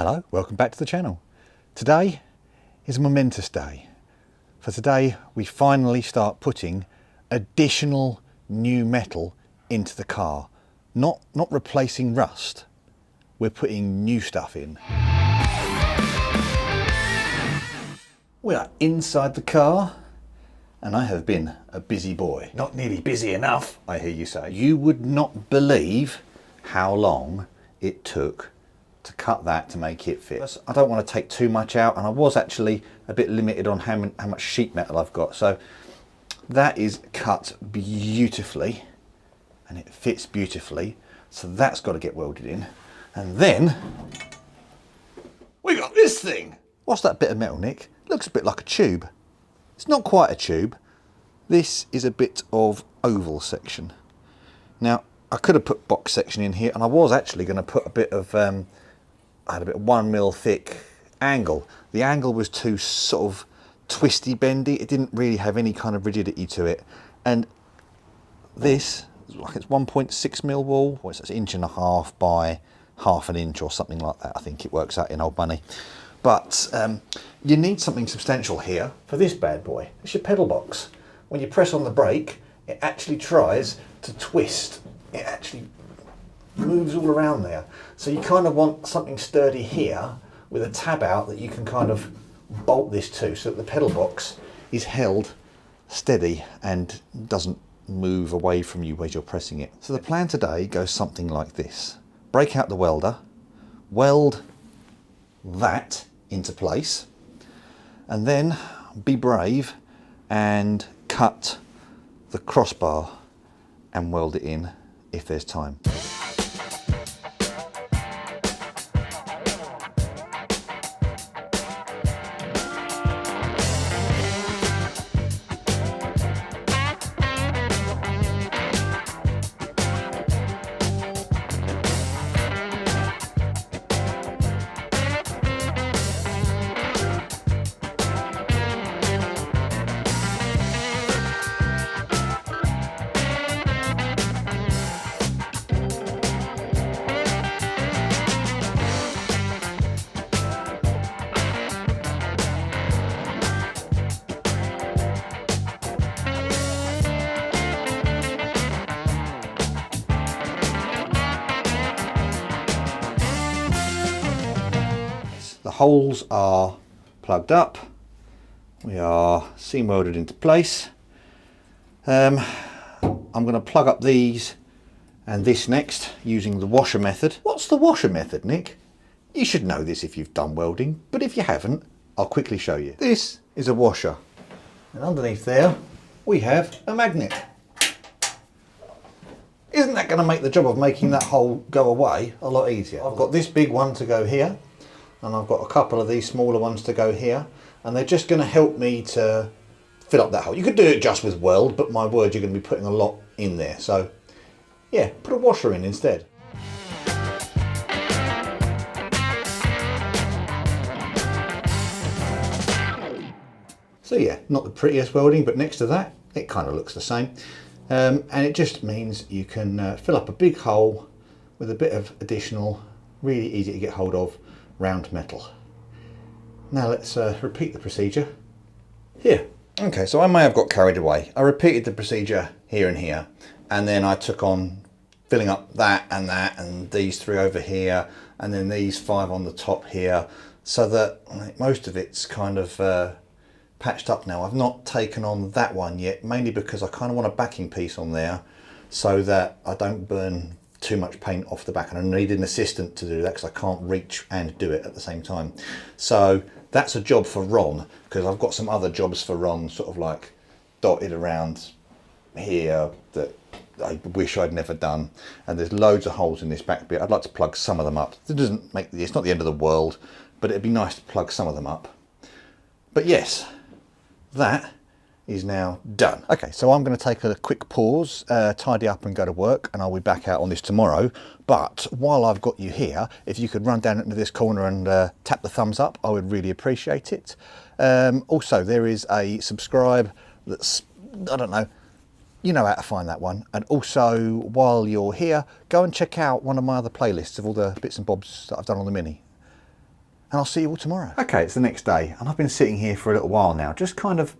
Hello, welcome back to the channel. Today is a momentous day. For today we finally start putting additional new metal into the car. Not replacing rust, we're putting new stuff in. We are inside the car and I have been a busy boy. Not nearly busy enough, I hear you say. You would not believe how long it took to cut that to make it fit. I don't want to take too much out, and I was actually a bit limited on how much sheet metal I've got. So that is cut beautifully and it fits beautifully. So that's got to get welded in. And then we got this thing. What's that bit of metal, Nick? Looks a bit like a tube. It's not quite a tube. This is a bit of oval section. Now I could have put box section in here, and I was actually going to put a bit of I had a bit of 1 mil thick angle. The angle was too sort of twisty bendy. It didn't really have any kind of rigidity to it. And this, like, it's 1.6 mil wall, or it's an 1.5 inches by 1/2 inch or something like that. I think it works out in old money. But you need something substantial here for this bad boy. It's your pedal box. When you press on the brake, it actually tries to twist. It actually moves all around there. So you kind of want something sturdy here with a tab out that you can kind of bolt this to, so that the pedal box is held steady and doesn't move away from you as you're pressing it. So the plan today goes something like this. Break out the welder, weld that into place, and then be brave and cut the crossbar and weld it in if there's time. The holes are plugged up. We are seam welded into place. I'm going to plug up these and this next using the washer method. What's the washer method, Nick? You should know this if you've done welding, but if you haven't, I'll quickly show you. This is a washer, and underneath there we have a magnet. Isn't that going to make the job of making that hole go away a lot easier? I've got this big one to go here, and I've got a couple of these smaller ones to go here, and they're just going to help me to fill up that hole. You could do it just with weld, but my word, you're going to be putting a lot in there. So yeah, put a washer in instead. So yeah, not the prettiest welding, but next to that, it kind of looks the same. And it just means you can fill up a big hole with a bit of additional, really easy to get hold of, round metal. Now let's repeat the procedure here. Okay, so I may have got carried away. I repeated the procedure here and here, and then I took on filling up that and these 3 over here, and then these 5 on the top here, so that most of it's kind of patched up now. I've not taken on that one yet, mainly because I kind of want a backing piece on there so that I don't burn too much paint off the back, and I need an assistant to do that because I can't reach and do it at the same time. So that's a job for Ron, because I've got some other jobs for Ron sort of like dotted around here that I wish I'd never done, and there's loads of holes in this back bit. I'd like to plug some of them up. It doesn't make it's not the end of the world, but it'd be nice to plug some of them up. But yes, that is now done. Okay, so I'm going to take a quick pause, tidy up and go to work, and I'll be back out on this tomorrow. But while I've got you here, if you could run down into this corner and tap the thumbs up, I would really appreciate it. Also, there is a subscribe that's, I don't know, you know how to find that one. And also, while you're here, go and check out one of my other playlists of all the bits and bobs that I've done on the Mini. and I'll see you all tomorrow. Okay, it's the next day, and I've been sitting here for a little while now, just kind of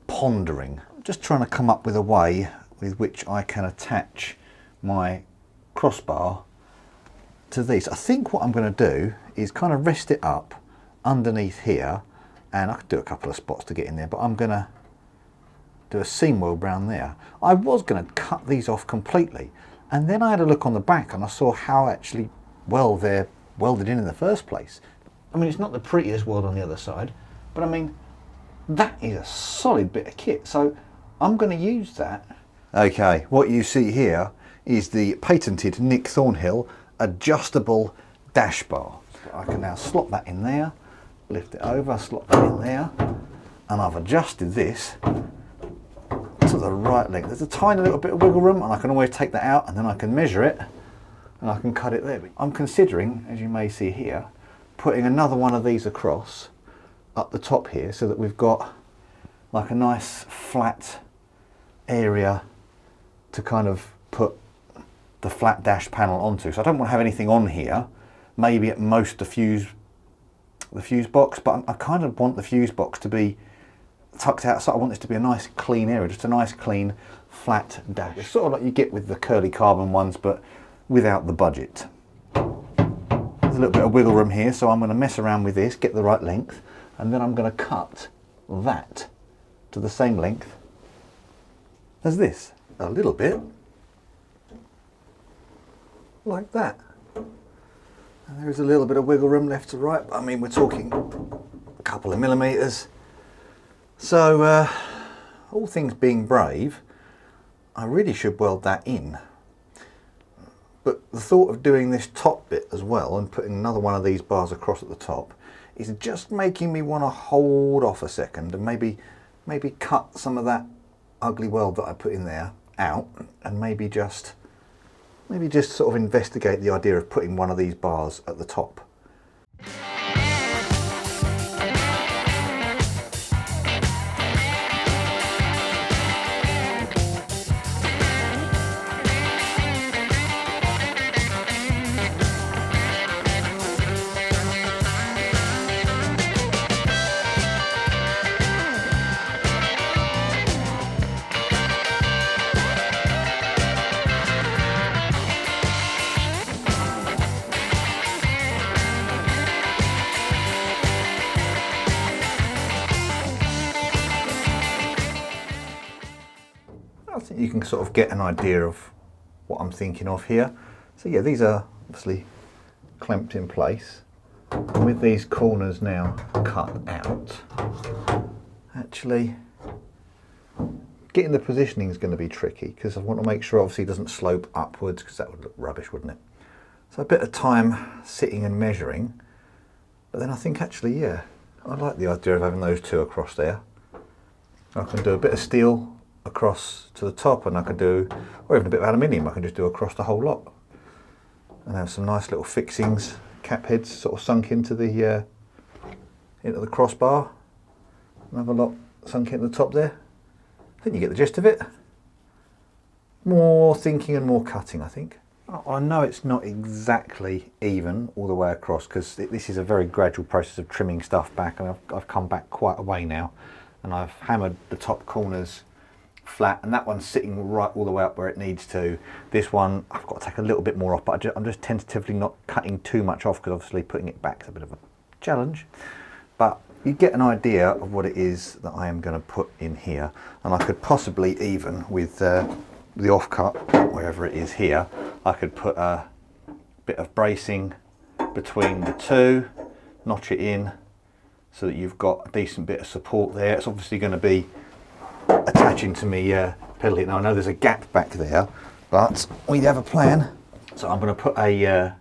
pondering, just trying to come up with a way with which I can attach my crossbar to these. I think what I'm going to do is kind of rest it up underneath here, and I could do a couple of spots to get in there, but I'm going to do a seam weld round there. I was going to cut these off completely, and then I had a look on the back and I saw how actually well they're welded in the first place. I mean, it's not the prettiest weld on the other side, but I mean, that is a solid bit of kit, so I'm going to use that. Okay, what you see here is the patented Nick Thornhill adjustable dash bar. I can now slot that in there, lift it over, slot that in there, and I've adjusted this to the right length. There's a tiny little bit of wiggle room, and I can always take that out, and then I can measure it and I can cut it there. I'm considering, as you may see here, putting another one of these across up the top here, so that we've got like a nice flat area to kind of put the flat dash panel onto. So I don't want to have anything on here, maybe at most the fuse box, but I kind of want the fuse box to be tucked out, so I want this to be a nice clean area, just a nice clean flat dash. It's sort of like you get with the curly carbon ones, but without the budget. There's a little bit of wiggle room here, so I'm going to mess around with this, get the right length, and then I'm going to cut that to the same length as this. A little bit like that. And there's a little bit of wiggle room left to right, but I mean, we're talking a couple of millimeters. So, all things being brave, I really should weld that in. But the thought of doing this top bit as well and putting another one of these bars across at the top is just making me want to hold off a second and maybe cut some of that ugly weld that I put in there out, and maybe just sort of investigate the idea of putting one of these bars at the top. I think you can sort of get an idea of what I'm thinking of here. So yeah, these are obviously clamped in place. And with these corners now cut out, actually getting the positioning is going to be tricky, because I want to make sure obviously it doesn't slope upwards, because that would look rubbish, wouldn't it? So a bit of time sitting and measuring, but then I think actually, yeah, I like the idea of having those two across there. I can do a bit of steel across to the top, and I could do, or even a bit of aluminium, I can just do across the whole lot, and have some nice little fixings, cap heads sort of sunk into the crossbar, another lot sunk into the top there. I think you get the gist of it. More thinking and more cutting, I think. I know it's not exactly even all the way across, because this is a very gradual process of trimming stuff back, and I've come back quite a way now, and I've hammered the top corners flat, and that one's sitting right all the way up where it needs to. This one I've got to take a little bit more off, but I'm just tentatively not cutting too much off, because obviously putting it back is a bit of a challenge. But you get an idea of what it is that I am going to put in here, and I could possibly even with the offcut, wherever it is here, I could put a bit of bracing between the two, notch it in so that you've got a decent bit of support there. It's obviously going to be attaching to me pedal here. Now I know there's a gap back there, but we have a plan. So I'm going to put a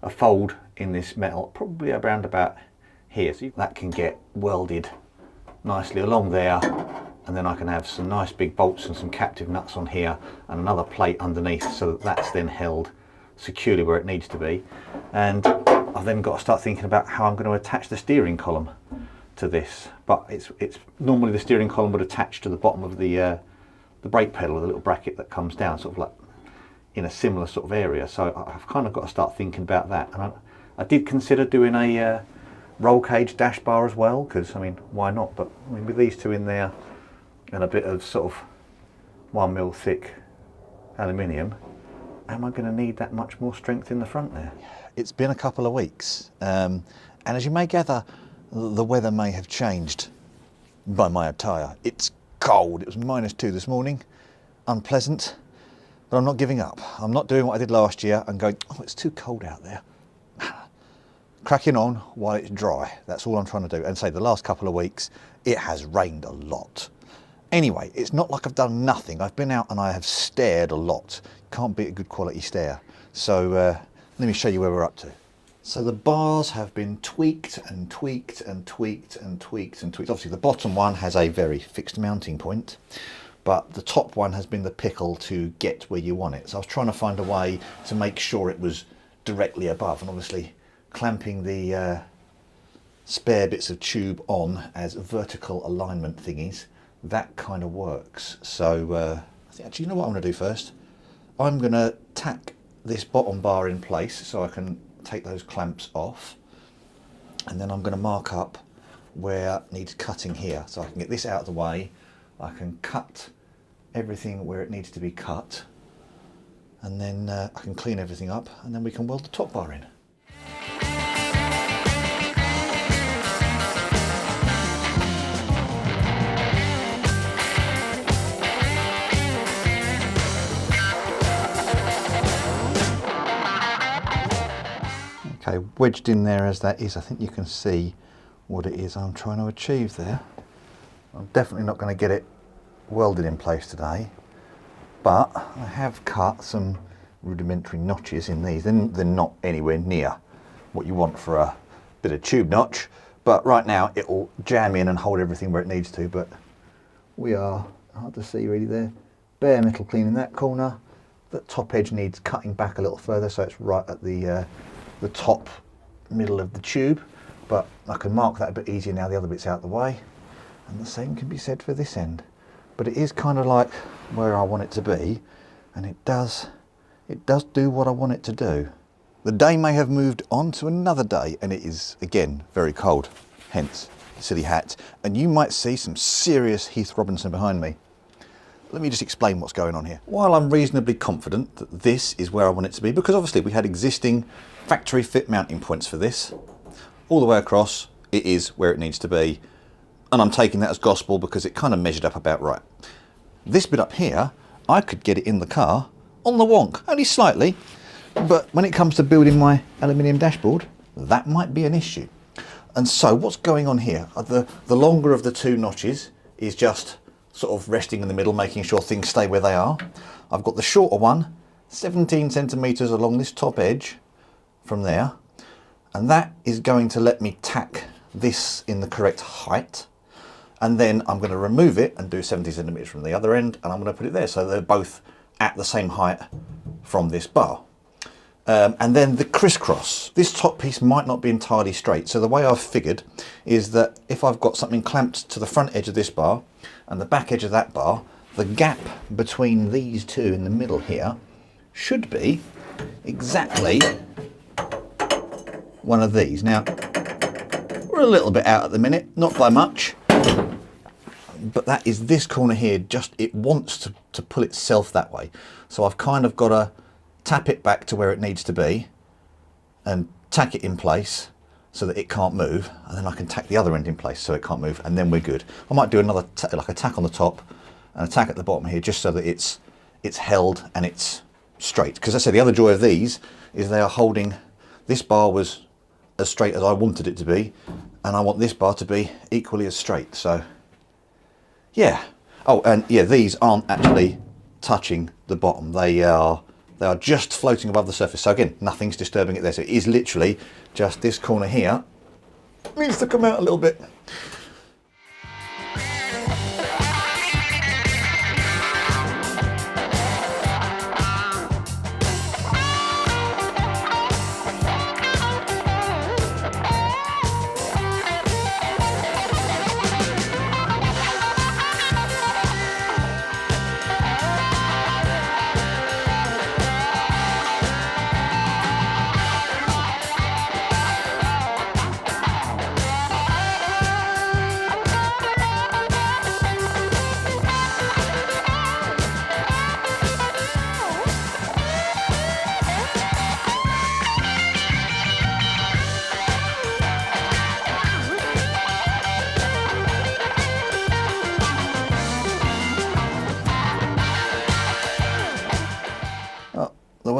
fold in this metal, probably around about here, so that can get welded nicely along there, and then I can have some nice big bolts and some captive nuts on here, and another plate underneath, so that that's then held securely where it needs to be. And I've then got to start thinking about how I'm going to attach the steering column to this, but it's normally the steering column would attach to the bottom of the brake pedal with a little bracket that comes down, sort of like in a similar sort of area. So I've kind of got to start thinking about that. And I did consider doing a roll cage dash bar as well, because I mean, why not? But I mean, with these two in there and a bit of sort of 1mm thick aluminium, am I going to need that much more strength in the front there? It's been a couple of weeks, and as you may gather, the weather may have changed by my attire. It's cold. It was -2 this morning, unpleasant, but I'm not giving up. I'm not doing what I did last year and going, oh, it's too cold out there. Cracking on while it's dry. That's all I'm trying to do. And say the last couple of weeks, it has rained a lot. Anyway, it's not like I've done nothing. I've been out and I have stared a lot. Can't beat a good quality stare. So let me show you where we're up to. So the bars have been tweaked and tweaked and tweaked and tweaked and tweaked. Obviously the bottom one has a very fixed mounting point, but the top one has been the pickle to get where you want it. So I was trying to find a way to make sure it was directly above, and obviously clamping the spare bits of tube on as vertical alignment thingies, that kind of works. So I think, actually, you know what I'm going to do first? I'm going to tack this bottom bar in place so I can take those clamps off, and then I'm going to mark up where it needs cutting here, so I can get this out of the way. I can cut everything where it needs to be cut, and then I can clean everything up, and then we can weld the top bar in. Okay, wedged in there as that is, I think you can see what it is I'm trying to achieve there. I'm definitely not going to get it welded in place today, but I have cut some rudimentary notches in these. They're not anywhere near what you want for a bit of tube notch, but right now it will jam in and hold everything where it needs to. But we are, hard to see really there, bare metal clean in that corner. The top edge needs cutting back a little further, so it's right at the top middle of the tube, but I can mark that a bit easier now the other bit's out of the way, and the same can be said for this end. But it is kind of like where I want it to be, and it does do what I want it to do. The day may have moved on to another day, and it is again very cold, hence the silly hat, and you might see some serious Heath Robinson behind me. Let me just explain what's going on here. While I'm reasonably confident that this is where I want it to be, because obviously we had existing factory fit mounting points for this, all the way across, it is where it needs to be. And I'm taking that as gospel because it kind of measured up about right. This bit up here, I could get it in the car on the wonk, only slightly, but when it comes to building my aluminium dashboard, that might be an issue. And so what's going on here? The longer of the two notches is just sort of resting in the middle, making sure things stay where they are. I've got the shorter one, 17 centimeters along this top edge from there, and that is going to let me tack this in the correct height, and then I'm going to remove it and do 70 centimeters from the other end, and I'm going to put it there so they're both at the same height from this bar. And then the crisscross, this top piece might not be entirely straight, so the way I've figured is that if I've got something clamped to the front edge of this bar and the back edge of that bar, the gap between these two in the middle here should be exactly one of these. Now, we're a little bit out at the minute, not by much, but that is this corner here, just it wants to pull itself that way. So I've kind of got to tap it back to where it needs to be and tack it in place so that it can't move, and then I can tack the other end in place so it can't move, and then we're good. I might do another like a tack on the top and a tack at the bottom here, just so that it's held and it's straight. Because I said the other joy of these is they are holding, this bar was as straight as I wanted it to be, and I want this bar to be equally as straight. So yeah. Oh, and yeah, these aren't actually touching the bottom. They are just floating above the surface. So again, nothing's disturbing it there. So it is literally just this corner here needs to come out a little bit.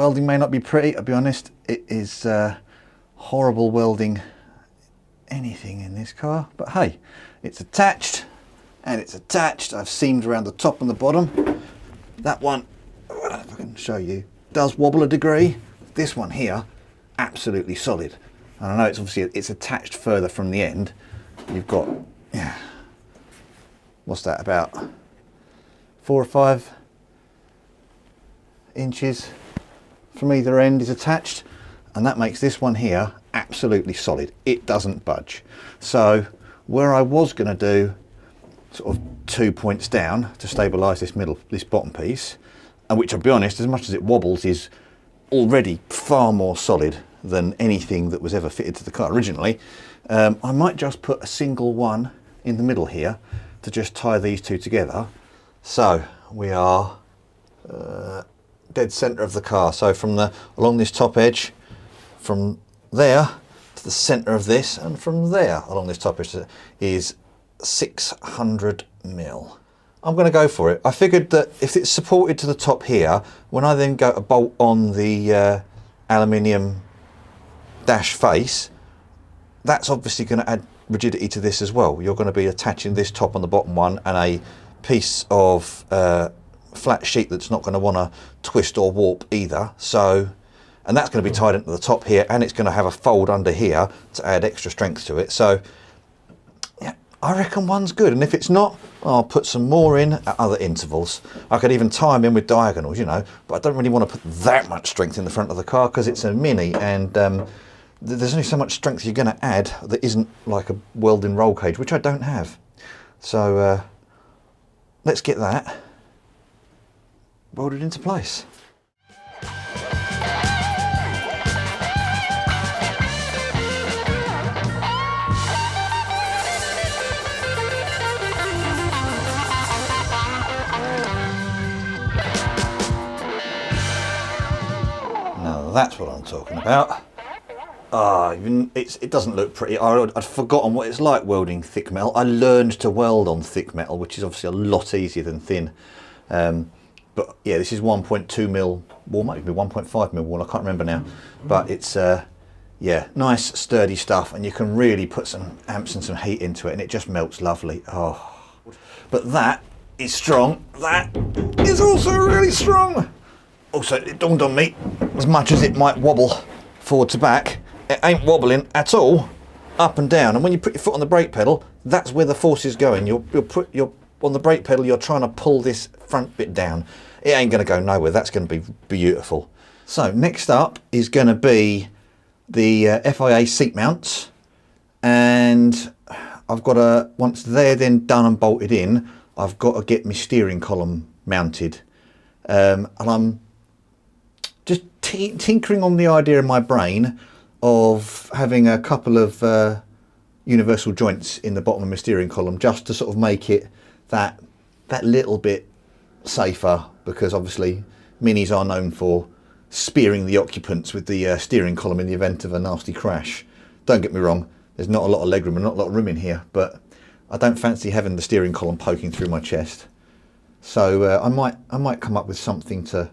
welding may not be pretty, I'll be honest. It is horrible welding anything in this car, but hey, it's attached, and it's attached. I've seamed around the top and the bottom. That one, I don't know if I can show you, does wobble a degree. This one here, absolutely solid. And I know it's obviously, it's attached further from the end. You've got, yeah, what's that, about 4 or 5 inches from either end is attached, and that makes this one here absolutely solid. It doesn't budge. So where I was going to do sort of 2 points down to stabilize this bottom piece, and which, I'll be honest, as much as it wobbles, is already far more solid than anything that was ever fitted to the car originally, I might just put a single one in the middle here to just tie these two together. So we are dead center of the car. So from along this top edge, from there to the center of this, and from there along this top edge is 600 mil. I'm going to go for it. I figured that if it's supported to the top here, when I then go to bolt on the aluminium dash face, that's obviously going to add rigidity to this as well. You're going to be attaching this top on the bottom one and a piece of flat sheet that's not going to want to twist or warp either. So, and that's going to be tied into the top here, and it's going to have a fold under here to add extra strength to it. So yeah, I reckon one's good, and if it's not, I'll put some more in at other intervals. I could even tie them in with diagonals, you know, but I don't really want to put that much strength in the front of the car because it's a Mini, and there's only so much strength you're going to add that isn't like a welding roll cage, which I don't have. So let's get that welded into place. Now that's what I'm talking about. It doesn't look pretty. I'd forgotten what it's like welding thick metal. I learned to weld on thick metal, which is obviously a lot easier than thin. But yeah, this is 1.2 mil wall, might be 1.5 mil wall, I can't remember now. But it's, yeah, nice sturdy stuff, and you can really put some amps and some heat into it, and it just melts lovely. Oh, but that is strong. That is also really strong. Also, it dawned on me, as much as it might wobble forward to back, it ain't wobbling at all up and down. And when you put your foot on the brake pedal, that's where the force is going. You're on the brake pedal, you're trying to pull this front bit down. It ain't going to go nowhere. That's going to be beautiful. So next up is going to be the FIA seat mounts, and I've got to, once they're then done and bolted in, I've got to get my steering column mounted, and I'm just tinkering on the idea in my brain of having a couple of universal joints in the bottom of my steering column, just to sort of make it that little bit safer, because obviously Minis are known for spearing the occupants with the steering column in the event of a nasty crash. Don't get me wrong, there's not a lot of legroom and not a lot of room in here, but I don't fancy having the steering column poking through my chest. So I might come up with something to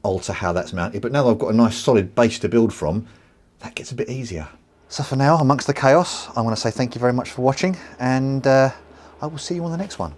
alter how that's mounted, but now that I've got a nice solid base to build from, that gets a bit easier. So for now, amongst the chaos, I'm going to say thank you very much for watching, and I will see you on the next one.